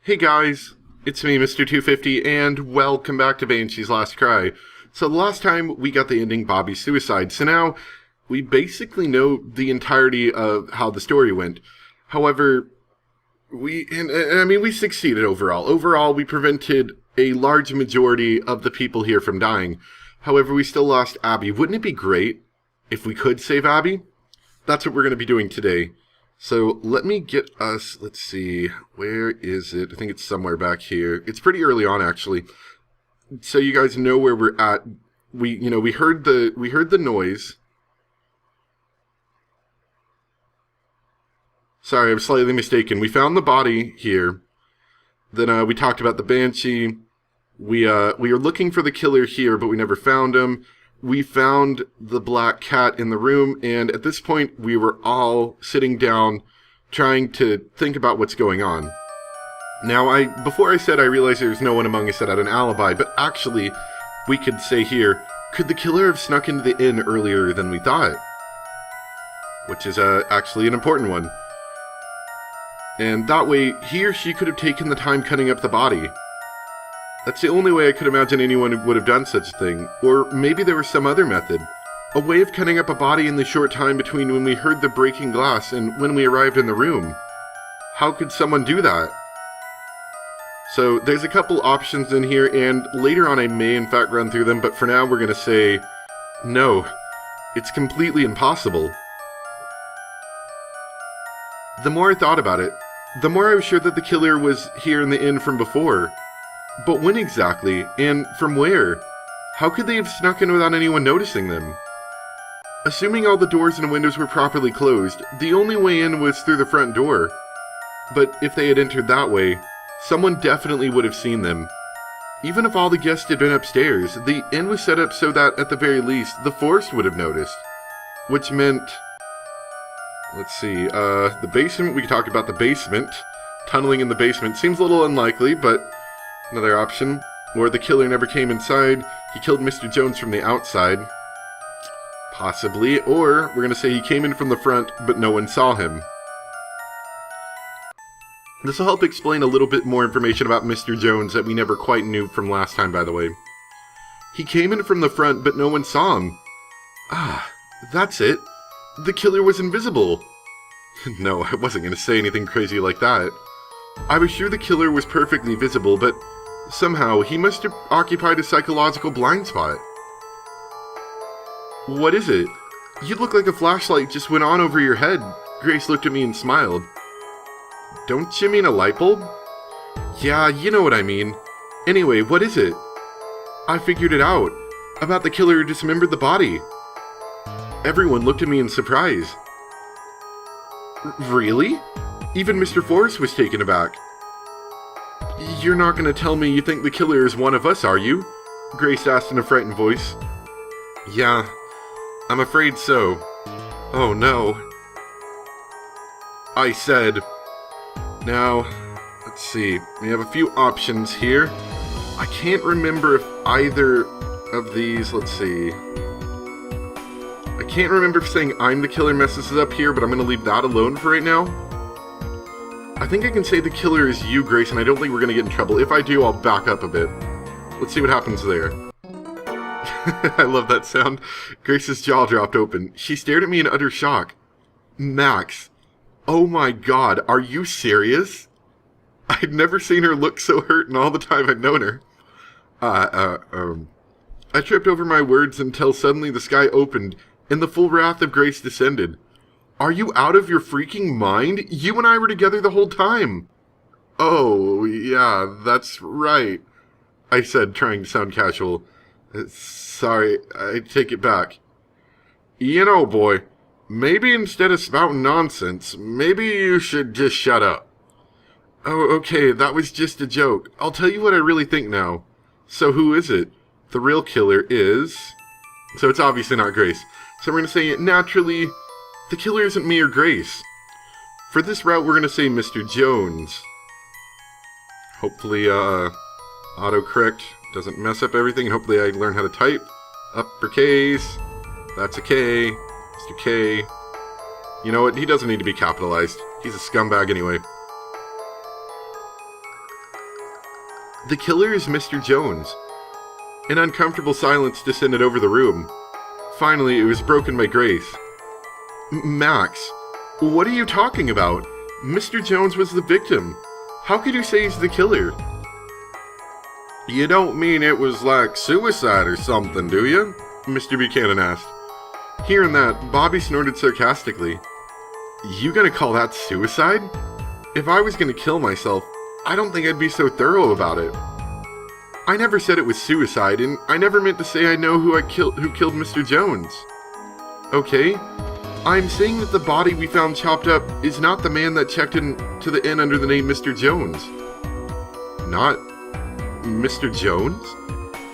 Hey guys, it's me, Mr. 250, and welcome back to Banshee's Last Cry. So the last time we got the ending Bobby's suicide, so now we basically know the entirety of how the story went. However, we succeeded overall. Overall, we prevented a large majority of the people here from dying. However, we still lost Abby. Wouldn't it be great if we could save Abby? That's what we're going to be doing today. So let me get us, let's see, where is it? I think it's somewhere back here. It's pretty early on, actually. So you guys know where we're at. We heard the noise. Sorry, I was slightly mistaken. We found the body here. Then we talked about the Banshee. We were looking for the killer here, but we never found him. We found the black cat in the room, and at this point, we were all sitting down trying to think about what's going on. Now, before I said I realized there's no one among us that had an alibi, but actually, we could say here, could the killer have snuck into the inn earlier than we thought? Which is actually an important one. And that way, he or she could have taken the time cutting up the body. That's the only way I could imagine anyone would have done such a thing. Or maybe there was some other method. A way of cutting up a body in the short time between when we heard the breaking glass and when we arrived in the room. How could someone do that? So there's a couple options in here, and later on I may in fact run through them, but for now we're going to say, no, it's completely impossible. The more I thought about it, the more I was sure that the killer was here in the inn from before. But when exactly, and from where? How could they have snuck in without anyone noticing them? Assuming all the doors and windows were properly closed, the only way in was through the front door. But if they had entered that way, someone definitely would have seen them. Even if all the guests had been upstairs, the inn was set up so that, at the very least, the forest would have noticed. Which meant... Let's see, the basement, we could talk about the basement. Tunneling in the basement seems a little unlikely, but... Another option, or the killer never came inside, he killed Mr. Jones from the outside. Possibly, or we're going to say he came in from the front, but no one saw him. This will help explain a little bit more information about Mr. Jones that we never quite knew from last time, by the way. He came in from the front, but no one saw him. Ah, that's it. The killer was invisible. No, I wasn't going to say anything crazy like that. I was sure the killer was perfectly visible, but somehow he must have occupied a psychological blind spot. What is it? You look like a flashlight just went on over your head. Grace looked at me and smiled. Don't you mean a light bulb? Yeah, you know what I mean. Anyway, what is it? I figured it out. About the killer who dismembered the body. Everyone looked at me in surprise. Really? Even Mr. Forrest was taken aback. You're not going to tell me you think the killer is one of us, are you? Grace asked in a frightened voice. Yeah, I'm afraid so. Oh no. I said. Now, let's see. We have a few options here. I can't remember if either of these, let's see. I can't remember if saying I'm the killer messes it up here, but I'm going to leave that alone for right now. I think I can say the killer is you, Grace, and I don't think we're going to get in trouble. If I do, I'll back up a bit. Let's see what happens there. I love that sound. Grace's jaw dropped open. She stared at me in utter shock. Max. Oh my god, are you serious? I'd never seen her look so hurt in all the time I'd known her. I tripped over my words until suddenly the sky opened, and the full wrath of Grace descended. Are you out of your freaking mind? You and I were together the whole time. Oh, yeah, that's right, I said, trying to sound casual. Sorry, I take it back. You know, boy, maybe instead of spouting nonsense, maybe you should just shut up. Oh, okay, that was just a joke. I'll tell you what I really think now. So who is it? The real killer is... So it's obviously not Grace. So we're going to say, naturally, the killer isn't me or Grace. For this route, we're going to say Mr. Jones. Hopefully, autocorrect doesn't mess up everything. Hopefully I learn how to type. Uppercase. That's a K. Mr. K. You know what? He doesn't need to be capitalized. He's a scumbag anyway. The killer is Mr. Jones. An uncomfortable silence descended over the room. Finally, it was broken by Grace. Max, what are you talking about? Mr. Jones was the victim. How could you say he's the killer? You don't mean it was like suicide or something, do you? Mr. Buchanan asked. Hearing that, Bobby snorted sarcastically. You gonna call that suicide? If I was gonna kill myself, I don't think I'd be so thorough about it. I never said it was suicide, and I never meant to say I know who killed Mr. Jones. Okay, I'm saying that the body we found chopped up is not the man that checked into the inn under the name Mr. Jones. Not Mr. Jones?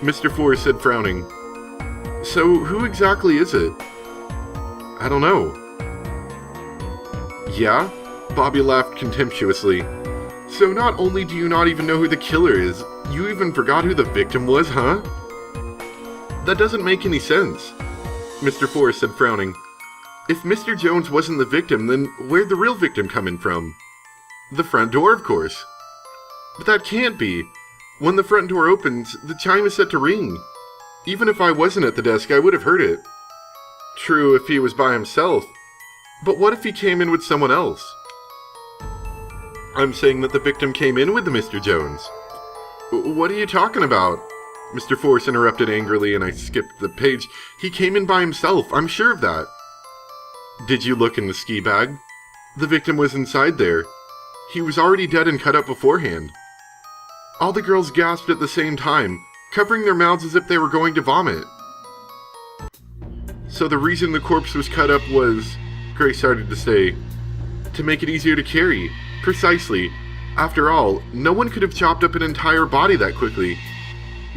Mr. Forrest said, frowning. So who exactly is it? I don't know. Yeah? Bobby laughed contemptuously. So not only do you not even know who the killer is, you even forgot who the victim was, huh? That doesn't make any sense, Mr. Forrest said, frowning. If Mr. Jones wasn't the victim, then where'd the real victim come in from? The front door, of course. But that can't be. When the front door opens, the chime is set to ring. Even if I wasn't at the desk, I would have heard it. True, if he was by himself. But what if he came in with someone else? I'm saying that the victim came in with the Mr. Jones. What are you talking about? Mr. Forrest interrupted angrily, and I skipped the page. He came in by himself, I'm sure of that. Did you look in the ski bag? The victim was inside there. He was already dead and cut up beforehand. All the girls gasped at the same time, covering their mouths as if they were going to vomit. So the reason the corpse was cut up was, Grace started to say, to make it easier to carry. Precisely. After all, no one could have chopped up an entire body that quickly.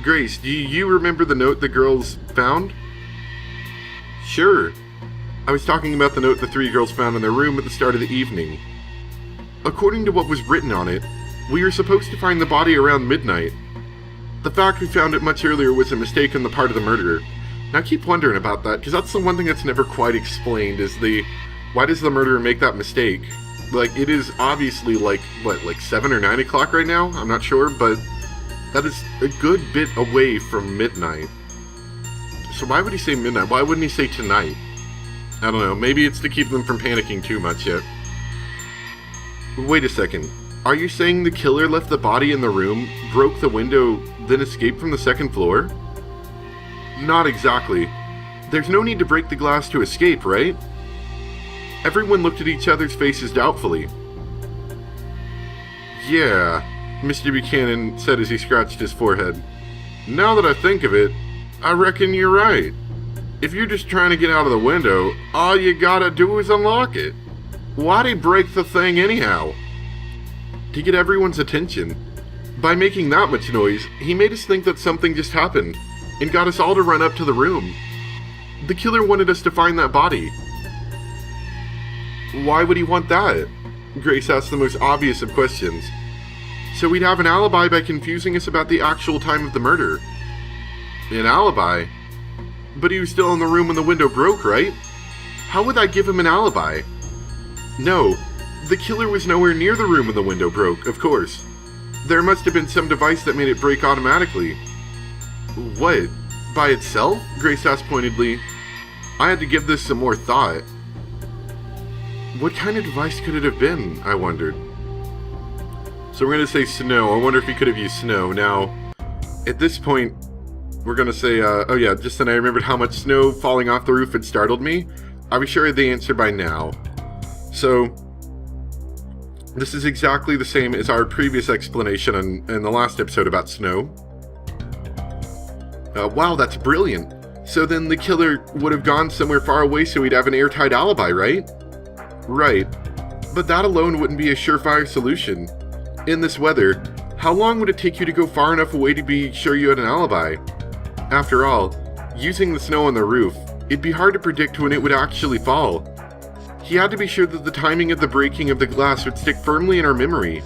Grace, do you remember the note the girls found? Sure. I was talking about the note the three girls found in their room at the start of the evening. According to what was written on it, we were supposed to find the body around midnight. The fact we found it much earlier was a mistake on the part of the murderer. Now I keep wondering about that, because that's the one thing that's never quite explained, is why does the murderer make that mistake? Like, it is obviously like 7 or 9 o'clock right now? I'm not sure, but that is a good bit away from midnight. So why would he say midnight? Why wouldn't he say tonight? I don't know, maybe it's to keep them from panicking too much yet. Wait a second. Are you saying the killer left the body in the room, broke the window, then escaped from the second floor? Not exactly. There's no need to break the glass to escape, right? Everyone looked at each other's faces doubtfully. Yeah, Mr. Buchanan said as he scratched his forehead. Now that I think of it, I reckon you're right. If you're just trying to get out of the window, all you gotta do is unlock it. Why'd he break the thing anyhow? To get everyone's attention. By making that much noise, he made us think that something just happened, and got us all to run up to the room. The killer wanted us to find that body. Why would he want that? Grace asked the most obvious of questions. So we'd have an alibi by confusing us about the actual time of the murder. An alibi? But he was still in the room when the window broke, right? How would that give him an alibi? No, the killer was nowhere near the room when the window broke, of course. There must have been some device that made it break automatically. What? By itself? Grace asked pointedly. I had to give this some more thought. What kind of device could it have been, I wondered. So we're going to say snow. I wonder if he could have used snow. Now, at this point, we're going to say, oh yeah, just then I remembered how much snow falling off the roof had startled me. I was sure I had the answer by now. So, this is exactly the same as our previous explanation in the last episode about snow. Wow, that's brilliant. So then the killer would have gone somewhere far away so he'd have an airtight alibi, right? Right. But that alone wouldn't be a surefire solution. In this weather, how long would it take you to go far enough away to be sure you had an alibi? After all, using the snow on the roof, it'd be hard to predict when it would actually fall. He had to be sure that the timing of the breaking of the glass would stick firmly in our memory.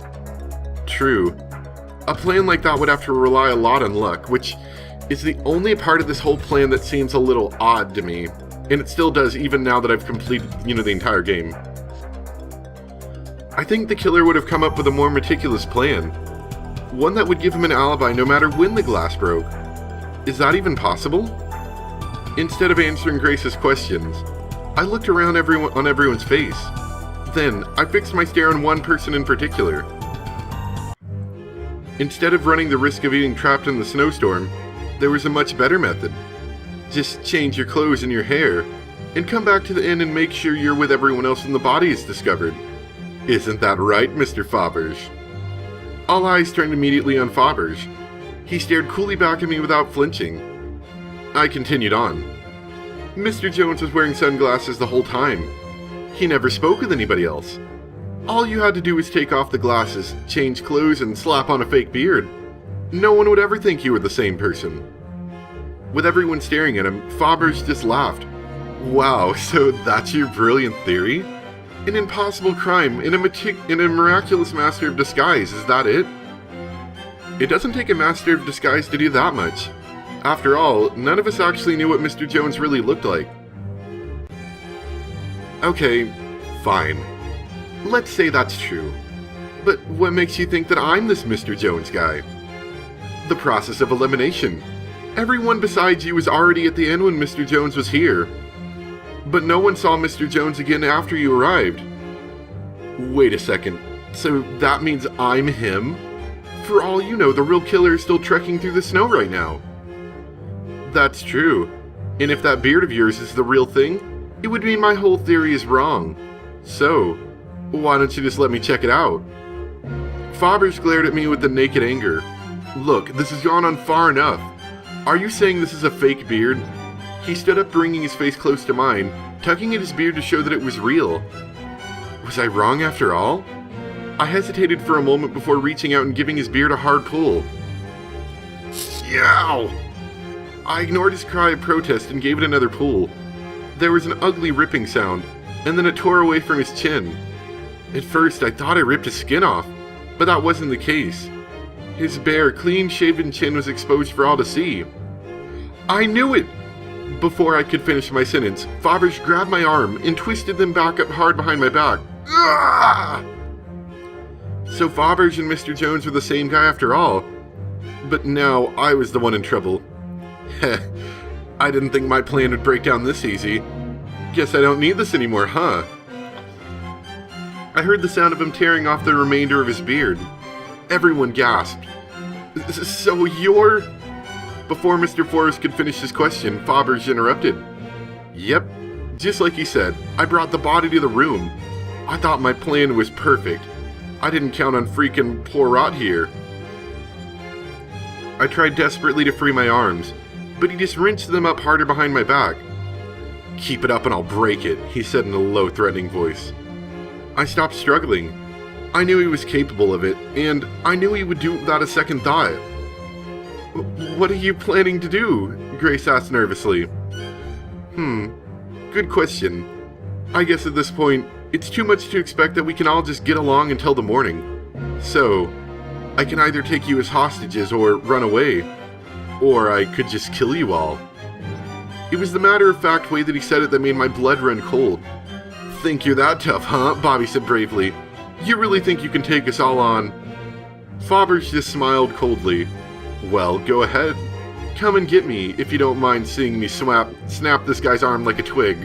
True. A plan like that would have to rely a lot on luck, which is the only part of this whole plan that seems a little odd to me. And it still does, even now that I've completed, the entire game. I think the killer would have come up with a more meticulous plan. One that would give him an alibi no matter when the glass broke. Is that even possible? Instead of answering Grace's questions, I looked around on everyone's face. Then, I fixed my stare on one person in particular. Instead of running the risk of getting trapped in the snowstorm, there was a much better method. Just change your clothes and your hair, and come back to the inn and make sure you're with everyone else when the body is discovered. Isn't that right, Mr. Faberge? All eyes turned immediately on Faberge. He stared coolly back at me without flinching. I continued on. Mr. Jones was wearing sunglasses the whole time. He never spoke with anybody else. All you had to do was take off the glasses, change clothes, and slap on a fake beard. No one would ever think you were the same person. With everyone staring at him, Faberge just laughed. Wow, so that's your brilliant theory? An impossible crime and a miraculous master of disguise, is that it? It doesn't take a master of disguise to do that much. After all, none of us actually knew what Mr. Jones really looked like. Okay, fine. Let's say that's true. But what makes you think that I'm this Mr. Jones guy? The process of elimination. Everyone besides you was already at the inn when Mr. Jones was here. But no one saw Mr. Jones again after you arrived. Wait a second. So that means I'm him? For all you know, the real killer is still trekking through the snow right now. That's true. And if that beard of yours is the real thing, it would mean my whole theory is wrong. So, why don't you just let me check it out? Faberge glared at me with the naked anger. Look, this has gone on far enough. Are you saying this is a fake beard? He stood up, bringing his face close to mine, tugging at his beard to show that it was real. Was I wrong after all? I hesitated for a moment before reaching out and giving his beard a hard pull. Yow! I ignored his cry of protest and gave it another pull. There was an ugly ripping sound, and then it tore away from his chin. At first, I thought I ripped his skin off, but that wasn't the case. His bare, clean-shaven chin was exposed for all to see. I knew it! Before I could finish my sentence, Faberge grabbed my arm and twisted them back up hard behind my back. Ugh! So Faberge and Mr. Jones were the same guy after all. But now I was the one in trouble. Heh, I didn't think my plan would break down this easy. Guess I don't need this anymore, huh? I heard the sound of him tearing off the remainder of his beard. Everyone gasped. So you're... Before Mr. Forrest could finish his question, Faberge interrupted. Yep, just like he said, I brought the body to the room. I thought my plan was perfect. I didn't count on freaking Poirot here. I tried desperately to free my arms, but he just wrenched them up harder behind my back. Keep it up and I'll break it, he said in a low, threatening voice. I stopped struggling. I knew he was capable of it, and I knew he would do it without a second thought. What are you planning to do? Grace asked nervously. Good question. I guess at this point, it's too much to expect that we can all just get along until the morning. So, I can either take you as hostages or run away. Or I could just kill you all. It was the matter-of-fact way that he said it that made my blood run cold. Think you're that tough, huh? Bobby said bravely. You really think you can take us all on? Faberge just smiled coldly. Well, go ahead. Come and get me, if you don't mind seeing me snap this guy's arm like a twig.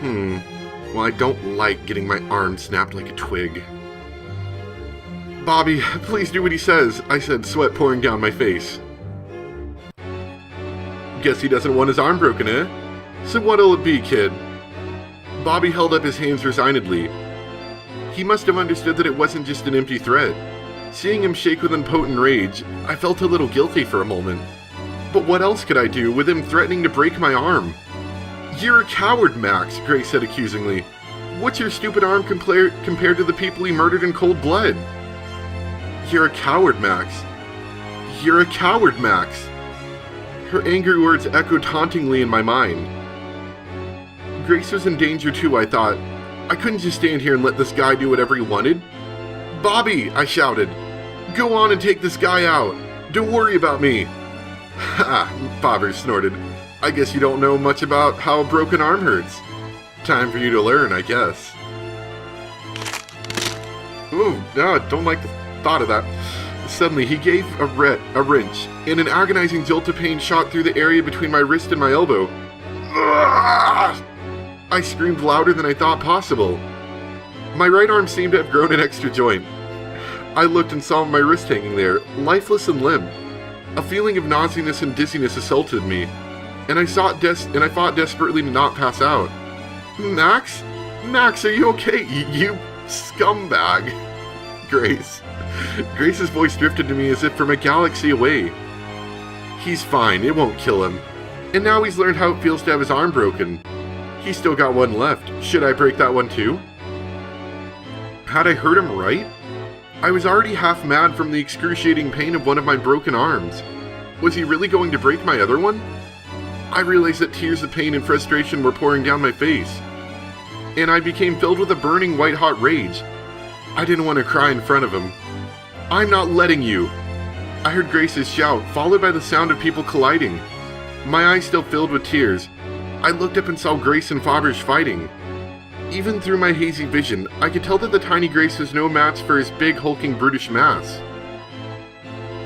Well, I don't like getting my arm snapped like a twig. Bobby, please do what he says, I said, sweat pouring down my face. Guess he doesn't want his arm broken, eh? So what'll it be, kid? Bobby held up his hands resignedly. He must have understood that it wasn't just an empty threat. Seeing him shake with impotent rage, I felt a little guilty for a moment. But what else could I do with him threatening to break my arm? You're a coward, Max, Grace said accusingly. What's your stupid arm compared to the people he murdered in cold blood? You're a coward, Max. You're a coward, Max. Her angry words echoed tauntingly in my mind. Grace was in danger too, I thought. I couldn't just stand here and let this guy do whatever he wanted. Bobby, I shouted. Go on and take this guy out. Don't worry about me. Ha, Faberge snorted. I guess you don't know much about how a broken arm hurts. Time for you to learn, I guess. Ooh, no, I don't like thought of that. Suddenly, he gave a wrench, and an agonizing jolt of pain shot through the area between my wrist and my elbow. Ugh! I screamed louder than I thought possible. My right arm seemed to have grown an extra joint. I looked and saw my wrist hanging there, lifeless and limp. A feeling of nauseousness and dizziness assaulted me, and I fought desperately to not pass out. Max? Max, are you okay? You scumbag. Grace. Grace's voice drifted to me as if from a galaxy away. He's fine, it won't kill him. And now he's learned how it feels to have his arm broken. He's still got one left. Should I break that one too? Had I heard him right? I was already half mad from the excruciating pain of one of my broken arms. Was he really going to break my other one? I realized that tears of pain and frustration were pouring down my face, and I became filled with a burning white-hot rage. I didn't want to cry in front of him. I'm not letting you! I heard Grace's shout, followed by the sound of people colliding. My eyes still filled with tears. I looked up and saw Grace and Faberge fighting. Even through my hazy vision, I could tell that the tiny Grace was no match for his big, hulking, brutish mass.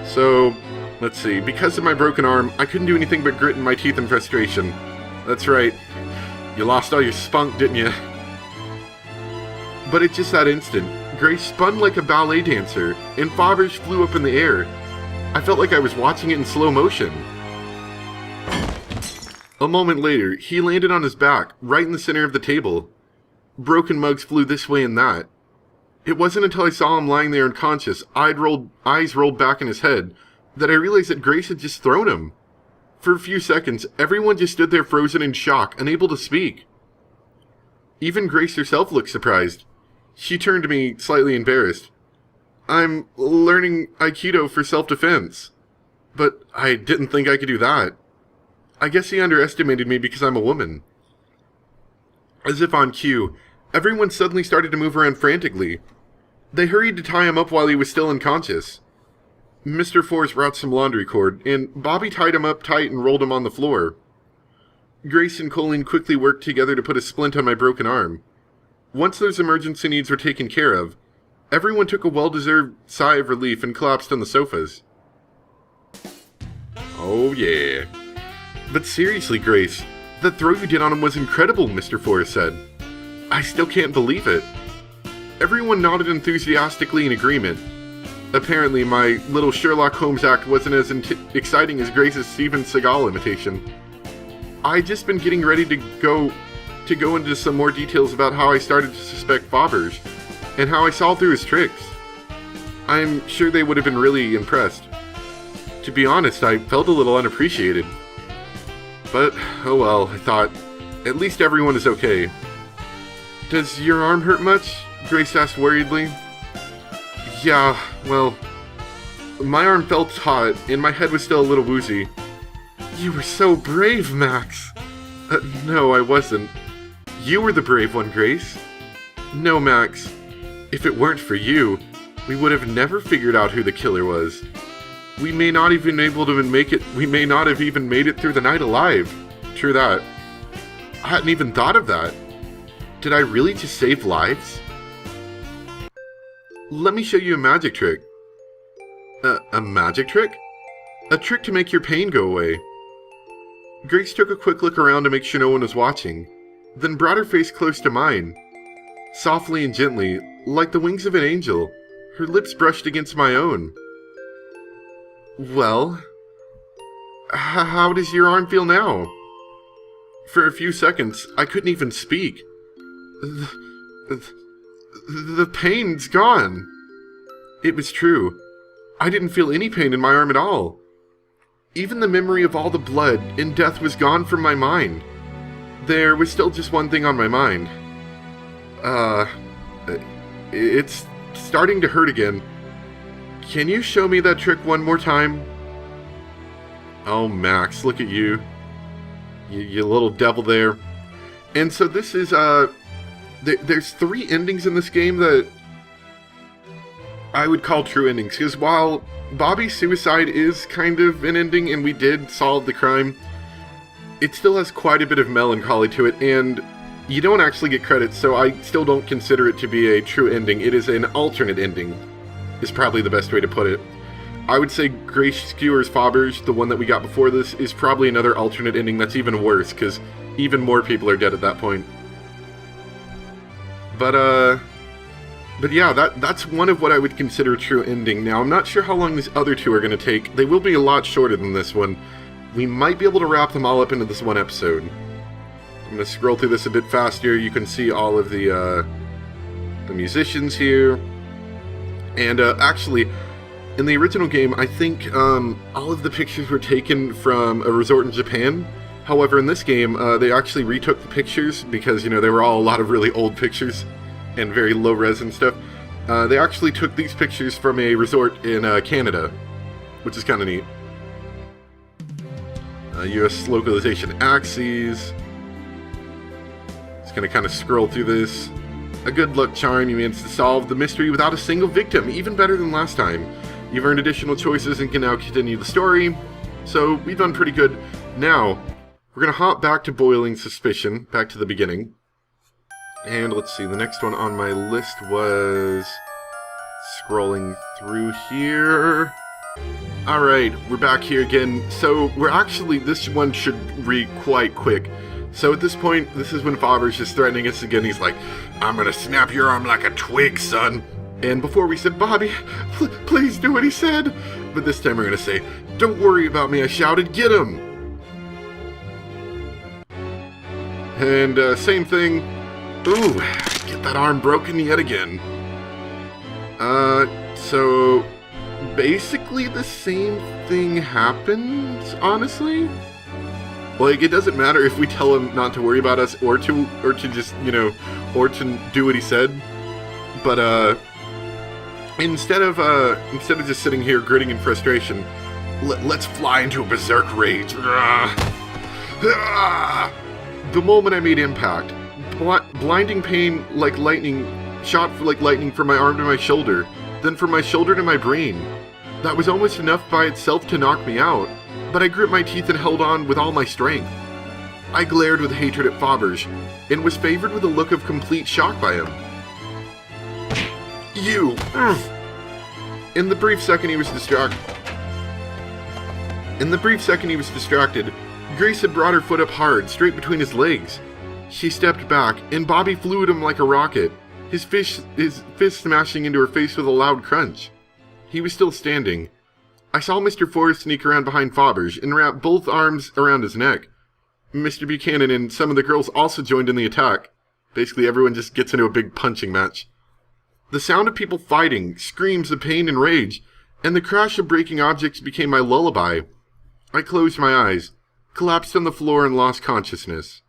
So, let's see. Because of my broken arm, I couldn't do anything but grit my teeth in frustration. That's right. You lost all your spunk, didn't you? But at just that instant, Grace spun like a ballet dancer, and Faberge flew up in the air. I felt like I was watching it in slow motion. A moment later, he landed on his back, right in the center of the table. Broken mugs flew this way and that. It wasn't until I saw him lying there unconscious, eyes rolled back in his head, that I realized that Grace had just thrown him. For a few seconds, everyone just stood there frozen in shock, unable to speak. Even Grace herself looked surprised. She turned to me, slightly embarrassed. I'm learning Aikido for self-defense. But I didn't think I could do that. I guess he underestimated me because I'm a woman. As if on cue, everyone suddenly started to move around frantically. They hurried to tie him up while he was still unconscious. Mr. Force brought some laundry cord, and Bobby tied him up tight and rolled him on the floor. Grace and Colleen quickly worked together to put a splint on my broken arm. Once those emergency needs were taken care of, everyone took a well-deserved sigh of relief and collapsed on the sofas. Oh yeah. But seriously, Grace, the throw you did on him was incredible, Mr. Forrest said. I still can't believe it. Everyone nodded enthusiastically in agreement. Apparently, my little Sherlock Holmes act wasn't as exciting as Grace's Steven Seagal imitation. I'd just been getting ready to go into some more details about how I started to suspect Faberge, and how I saw through his tricks. I'm sure they would have been really impressed. To be honest, I felt a little unappreciated. But, oh well, I thought, at least everyone is okay. Does your arm hurt much? Grace asked worriedly. Yeah, well, my arm felt hot, and my head was still a little woozy. You were so brave, Max. No, I wasn't. You were the brave one, Grace. No, Max. If it weren't for you, we would have never figured out who the killer was. We may not have even made it through the night alive. True that. I hadn't even thought of that. Did I really just save lives? Let me show you a magic trick. A magic trick? A trick to make your pain go away. Grace took a quick look around to make sure no one was watching, then brought her face close to mine. Softly and gently, like the wings of an angel, her lips brushed against my own. Well, how does your arm feel now? For a few seconds, I couldn't even speak. The pain's gone. It was true. I didn't feel any pain in my arm at all. Even the memory of all the blood and death was gone from my mind. There was still just one thing on my mind. It's starting to hurt again. Can you show me that trick one more time? Oh, Max, look at you. You little devil there. And so this is, there's 3 endings in this game that I would call true endings. Because while Bobby's suicide is kind of an ending, and we did solve the crime, it still has quite a bit of melancholy to it, and you don't actually get credit, so I still don't consider it to be a true ending. It is an alternate ending. is probably the best way to put it. I would say Grace Skewers Faberge, the one that we got before this, is probably another alternate ending that's even worse, because even more people are dead at that point. But yeah, that's one of what I would consider a true ending. Now, I'm not sure how long these other two are going to take. They will be a lot shorter than this one. We might be able to wrap them all up into this one episode. I'm going to scroll through this a bit faster. You can see all of the musicians here. And actually, in the original game, I think all of the pictures were taken from a resort in Japan. However, in this game, they actually retook the pictures because, you know, they were all a lot of really old pictures and very low res and stuff. They actually took these pictures from a resort in Canada, which is kind of neat. US localization axes. Just gonna kind of scroll through this. A good luck charm. You managed to solve the mystery without a single victim, even better than last time. You've earned additional choices and can now continue the story. So we've done pretty good. Now, we're gonna hop back to Boiling Suspicion, back to the beginning. And let's see, the next one on my list was scrolling through here. Alright, we're back here again. So we're actually, this one should read quite quick. So at this point, this is when Faberge is threatening us again. He's like, I'm gonna snap your arm like a twig, son. And before we said, Bobby, please do what he said. But this time we're gonna say, don't worry about me, I shouted, get him. And same thing. Ooh, get that arm broken yet again. So basically the same thing happens, honestly. Like, it doesn't matter if we tell him not to worry about us or to just, you know, or to do what he said. But instead of just sitting here gritting in frustration, let's fly into a berserk rage. The moment I made impact, blinding pain like lightning, shot like lightning from my arm to my shoulder, then from my shoulder to my brain. That was almost enough by itself to knock me out, but I grit my teeth and held on with all my strength. I glared with hatred at Faberge, and was favored with a look of complete shock by him. You! In the brief second he was distracted, Grace had brought her foot up hard, straight between his legs. She stepped back, and Bobby flew at him like a rocket, his fist smashing into her face with a loud crunch. He was still standing. I saw Mr. Forrest sneak around behind Faberge and wrap both arms around his neck. Mr. Buchanan and some of the girls also joined in the attack. Basically, everyone just gets into a big punching match. The sound of people fighting, screams of pain and rage, and the crash of breaking objects became my lullaby. I closed my eyes, collapsed on the floor, and lost consciousness.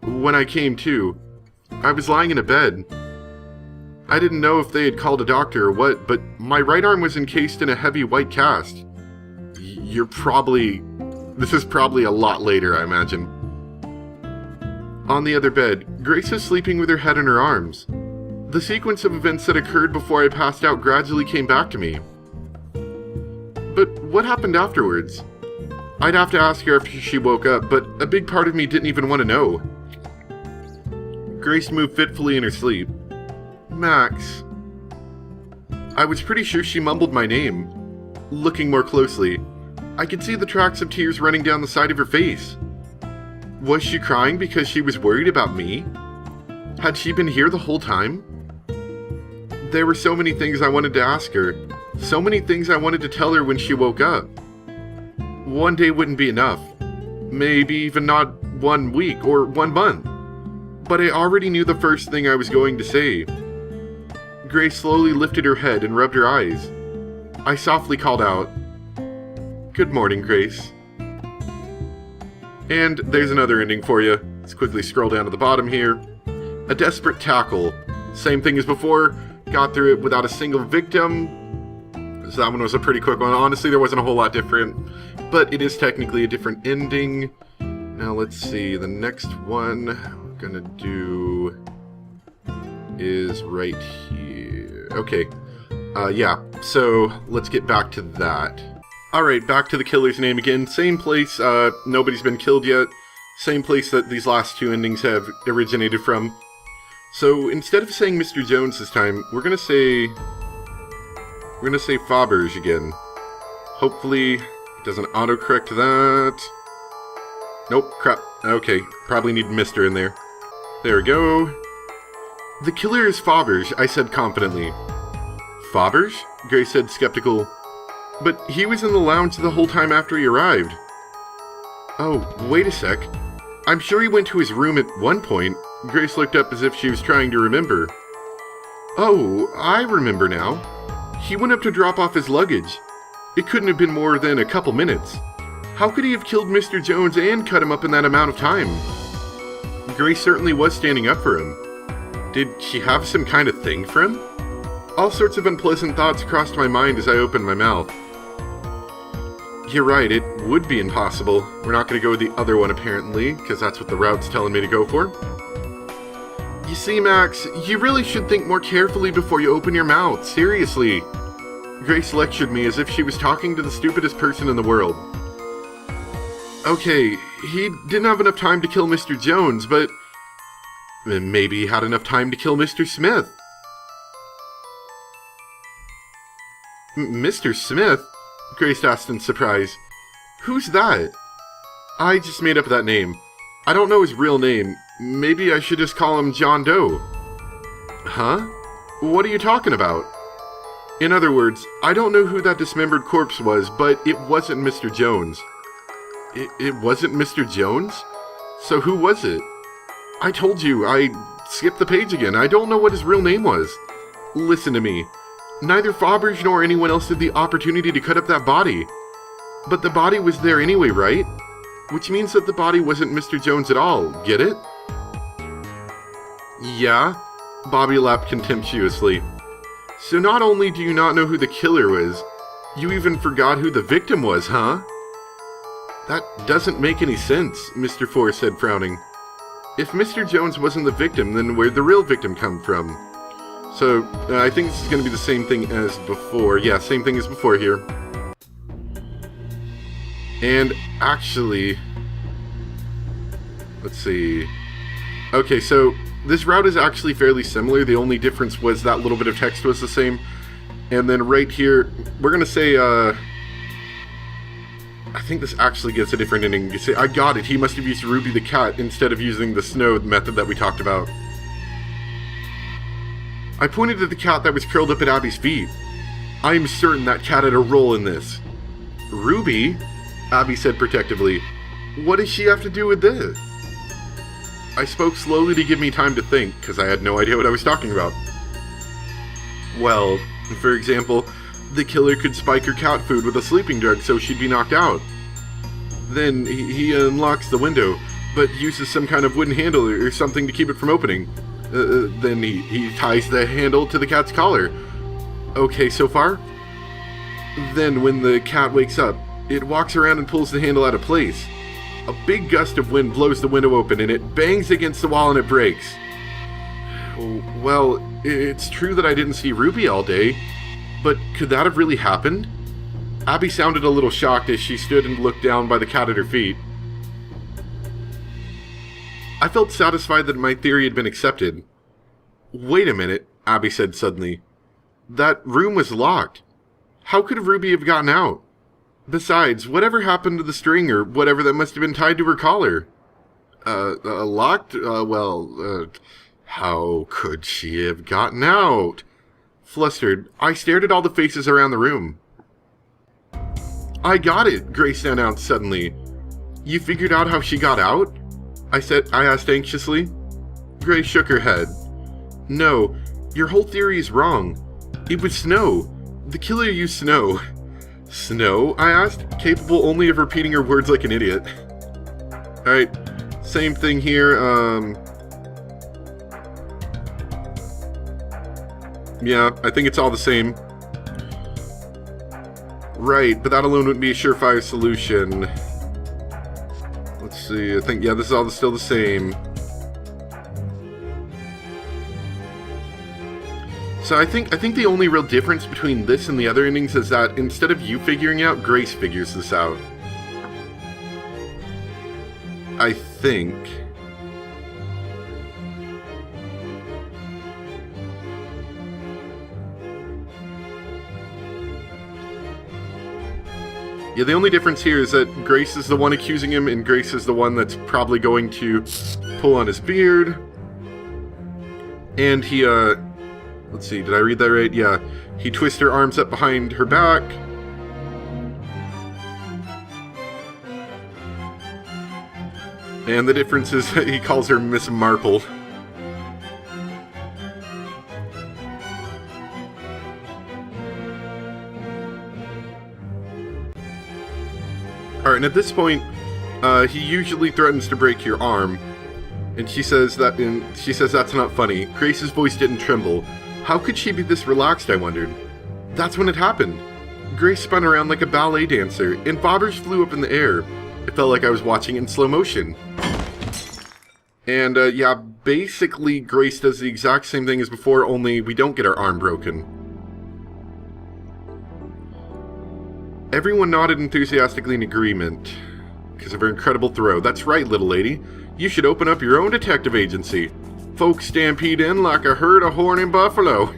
When I came to, I was lying in a bed. I didn't know if they had called a doctor or what, but my right arm was encased in a heavy white cast. This is probably a lot later, I imagine. On the other bed, Grace was sleeping with her head in her arms. The sequence of events that occurred before I passed out gradually came back to me. But what happened afterwards? I'd have to ask her after she woke up, but a big part of me didn't even want to know. Grace moved fitfully in her sleep. Max. I was pretty sure she mumbled my name. Looking more closely, I could see the tracks of tears running down the side of her face. Was she crying because she was worried about me? Had she been here the whole time? There were so many things I wanted to ask her, so many things I wanted to tell her when she woke up. One day wouldn't be enough. Maybe even not 1 week or 1 month. But I already knew the first thing I was going to say. Grace slowly lifted her head and rubbed her eyes. I softly called out, "Good morning, Grace." And there's another ending for you. Let's quickly scroll down to the bottom here. A desperate tackle. Same thing as before. Got through it without a single victim. So that one was a pretty quick one. Honestly, there wasn't a whole lot different. But it is technically a different ending. Now let's see. The next one we're gonna do is right here. Okay. Yeah. So let's get back to that. Alright, back to the killer's name again. Same place, nobody's been killed yet. Same place that these last two endings have originated from. So instead of saying Mr. Jones this time, we're gonna say Faberge again. Hopefully it doesn't autocorrect that. Nope, crap. Okay, probably need Mr. in there. There we go. The killer is Faberge, I said confidently. Faberge? Grace said, skeptical. But he was in the lounge the whole time after he arrived. Oh, wait a sec. I'm sure he went to his room at one point. Grace looked up as if she was trying to remember. Oh, I remember now. He went up to drop off his luggage. It couldn't have been more than a couple minutes. How could he have killed Mr. Jones and cut him up in that amount of time? Grace certainly was standing up for him. Did she have some kind of thing for him? All sorts of unpleasant thoughts crossed my mind as I opened my mouth. You're right, it would be impossible. We're not going to go with the other one apparently, because that's what the route's telling me to go for. You see, Max, you really should think more carefully before you open your mouth, seriously. Grace lectured me as if she was talking to the stupidest person in the world. Okay, he didn't have enough time to kill Mr. Jones, but maybe he had enough time to kill Mr. Smith. Mr. Smith? Grace asked in surprise. Who's that? I just made up that name. I don't know his real name. Maybe I should just call him John Doe. Huh? What are you talking about? In other words, I don't know who that dismembered corpse was, but it wasn't Mr. Jones. It wasn't Mr. Jones? So who was it? I told you, I skipped the page again. I don't know what his real name was. Listen to me. Neither Faberge nor anyone else had the opportunity to cut up that body. But the body was there anyway, right? Which means that the body wasn't Mr. Jones at all, get it? Yeah, Bobby laughed contemptuously. So not only do you not know who the killer was, you even forgot who the victim was, huh? That doesn't make any sense, Mr. Forrest said, frowning. If Mr. Jones wasn't the victim, then where'd the real victim come from? So, I think this is going to be the same thing as before. Yeah, same thing as before here. And actually, let's see. Okay, so this route is actually fairly similar. The only difference was that little bit of text was the same. And then right here, we're going to say, I think this actually gets a different ending. You say, I got it, he must have used Ruby the cat instead of using the snow method that we talked about. I pointed at the cat that was curled up at Abby's feet. I am certain that cat had a role in this. Ruby? Abby said protectively. What does she have to do with this? I spoke slowly to give me time to think, because I had no idea what I was talking about. Well, for example, the killer could spike her cat food with a sleeping drug so she'd be knocked out. Then he unlocks the window, but uses some kind of wooden handle or something to keep it from opening. Then he ties the handle to the cat's collar. Okay so far? Then when the cat wakes up, it walks around and pulls the handle out of place. A big gust of wind blows the window open and it bangs against the wall and it breaks. Well, it's true that I didn't see Ruby all day, but could that have really happened? Abby sounded a little shocked as she stood and looked down by the cat at her feet. I felt satisfied that my theory had been accepted. Wait a minute, Abby said suddenly. That room was locked. How could Ruby have gotten out? Besides, whatever happened to the string or whatever that must have been tied to her collar? Locked? How could she have gotten out? Flustered, I stared at all the faces around the room. I got it, Grace announced suddenly. You figured out how she got out? I asked anxiously. Grace shook her head. No, your whole theory is wrong. It was snow. The killer used snow. Snow? I asked, capable only of repeating her words like an idiot. Alright, same thing here, yeah, I think it's all the same. Right, but that alone wouldn't be a surefire solution. Let's see, I think, yeah, this is all still the same. So I think the only real difference between this and the other endings is that instead of you figuring out, Grace figures this out. I think. Yeah, the only difference here is that Grace is the one accusing him, and Grace is the one that's probably going to pull on his beard. And he, let's see, did I read that right? Yeah, he twists her arms up behind her back. And the difference is that he calls her Miss Marple. Alright, and at this point, he usually threatens to break your arm. And she says that's not funny. Grace's voice didn't tremble. How could she be this relaxed, I wondered. That's when it happened. Grace spun around like a ballet dancer, and bobbers flew up in the air. It felt like I was watching in slow motion. And, yeah, basically Grace does the exact same thing as before, only we don't get our arm broken. Everyone nodded enthusiastically in agreement because of her incredible throw. That's right, little lady. You should open up your own detective agency. Folks stampede in like a herd of horny buffalo.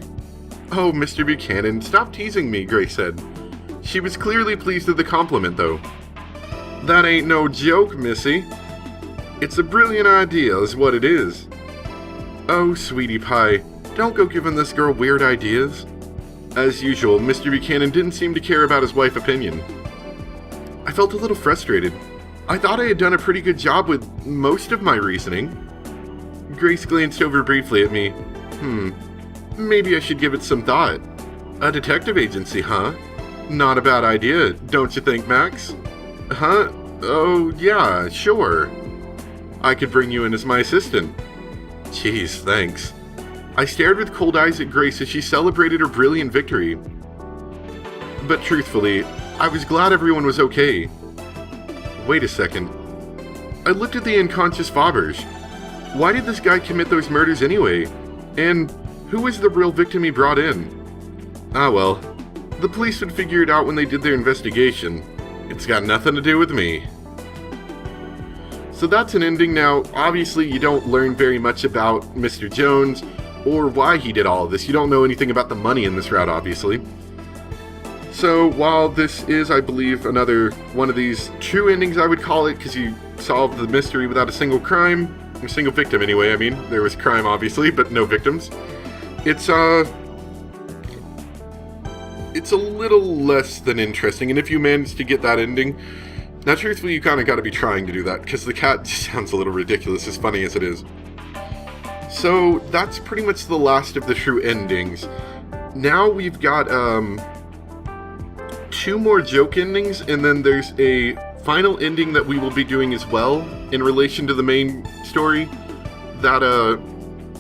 Oh, Mr. Buchanan, stop teasing me, Grace said. She was clearly pleased with the compliment, though. That ain't no joke, missy. It's a brilliant idea, is what it is. Oh, sweetie pie, don't go giving this girl weird ideas. As usual, Mr. Buchanan didn't seem to care about his wife's opinion. I felt a little frustrated. I thought I had done a pretty good job with most of my reasoning. Grace glanced over briefly at me. Maybe I should give it some thought. A detective agency, huh? Not a bad idea, don't you think, Max? Huh? Oh, yeah, sure. I could bring you in as my assistant. Jeez, thanks. I stared with cold eyes at Grace as she celebrated her brilliant victory. But truthfully, I was glad everyone was okay. Wait a second. I looked at the unconscious Faberge. Why did this guy commit those murders anyway? And who was the real victim he brought in? Ah well, the police would figure it out when they did their investigation. It's got nothing to do with me. So that's an ending. Now, obviously you don't learn very much about Mr. Jones or why he did all of this. You don't know anything about the money in this route, obviously. So while this is, I believe, another one of these true endings, I would call it, because you solved the mystery without a single crime, a single victim anyway. I mean, there was crime obviously, but no victims. It's a little less than interesting, and if you manage to get that ending, now truthfully you kind of got to be trying to do that, because the cat just sounds a little ridiculous, as funny as it is. So that's pretty much the last of the true endings. Now we've got 2 more joke endings, and then there's a final ending that we will be doing as well in relation to the main story that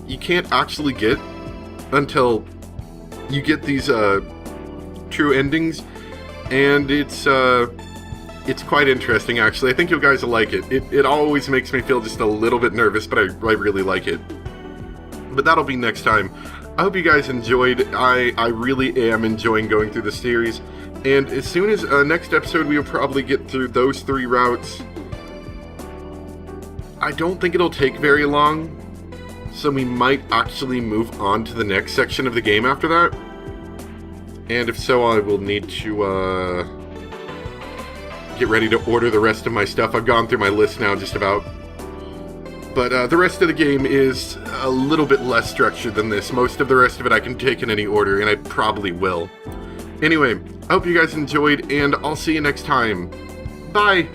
you can't actually get until you get these true endings, and it's quite interesting, actually. I think you guys will like it. It always makes me feel just a little bit nervous, but I really like it. But that'll be next time. I hope you guys enjoyed. I really am enjoying going through the series. And as soon as next episode, we will probably get through those 3 routes. I don't think it'll take very long, so we might actually move on to the next section of the game after that. And if so, I will need to get ready to order the rest of my stuff. I've gone through my list now, just about. But the rest of the game is a little bit less structured than this. Most of the rest of it I can take in any order, and I probably will. Anyway, I hope you guys enjoyed, and I'll see you next time. Bye!